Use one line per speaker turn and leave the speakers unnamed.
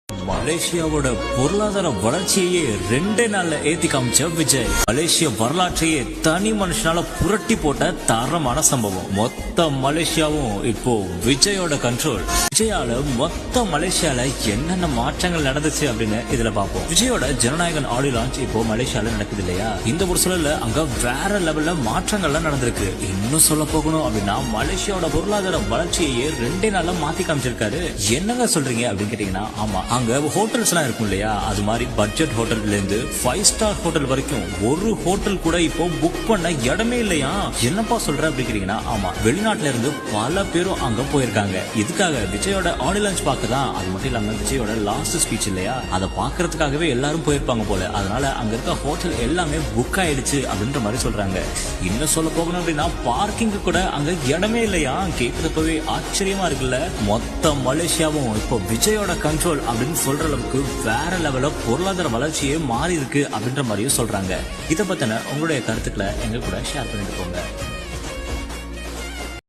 மலேசியாவோட பொருளாதார வளர்ச்சியையே 2 நாள்ல ஏத்தி காமிச்ச விஜய். மலேசிய வரலாற்றையே தனி மனுஷனால புரட்டி போட்ட தரமான சம்பவம். மொத்த மலேசியாவும் இப்போ விஜயோட கண்ட்ரோல். விஜயால மொத்த மலேசியால என்னென்ன மாற்றங்கள் நடந்துச்சு அப்படின்னு இதுல பார்ப்போம். விஜயோட ஜனநாயகன் ஆடியோ லான்ச் இப்போ மலேசியால நடக்குது இல்லையா? இந்த ஒரு சூழல்ல அங்க வேற லெவல்ல மாற்றங்கள்லாம் நடந்திருக்கு. இன்னும் சொல்ல போகணும் அப்படின்னா மலேசியாவோட பொருளாதார வளர்ச்சியையே 2 நாள்ல மாத்தி காமிச்சிருக்காரு. என்னங்க சொல்றீங்க அப்படின்னு கேட்டீங்கன்னா, ஆமா, அங்க ஹோட்டல்ஸ் எல்லாம் இருக்கும் இல்லையா? அது மாதிரி பட்ஜெட் ஹோட்டல்ல இருந்து 5 ஸ்டார் ஹோட்டல் வரைக்கும் ஒரு ஹோட்டல் கூட இப்போ புக் பண்ண இடமே இல்லையா? என்னப்பா சொல்ற அப்படிங்கிறீங்கன்னா, ஆமா, வெளிநாட்டுல இருந்து பல பேரும் அங்க போயிருக்காங்க. இதுக்காக விஜயோட ஆடியோ லான்ச் பார்க்கதான். அது மட்டும் இல்லாம விஜயோட லாஸ்ட் ஸ்பீச் இல்லையா, அதை பாக்குறதுக்காகவே எல்லாரும் போயிருப்பாங்க போல. அதனால அங்க இருக்க ஹோட்டல் எல்லாமே புக் ஆயிடுச்சு அப்படின்ற மாதிரி சொல்றாங்க. இன்னும் சொல்ல போகணும் அப்படின்னா பார்க்கிங் கூட அங்க இடமே இல்லையா? கேட்கறப்பவே ஆச்சரியமா இருக்குல்ல. மொத்த மலேசியாவும் இப்போ விஜயோட கண்ட்ரோல் அப்படின்னு சொல்ற அளவுக்கு வேற லெவல்ல பொருளாதார வளர்ச்சியே மாறி இருக்கு அப்படின்ற மாதிரியும் சொல்றாங்க. இதை பத்தின உங்களுடைய கருத்துக்களை எங்க கூட ஷேர் பண்ணிட்டு போங்க.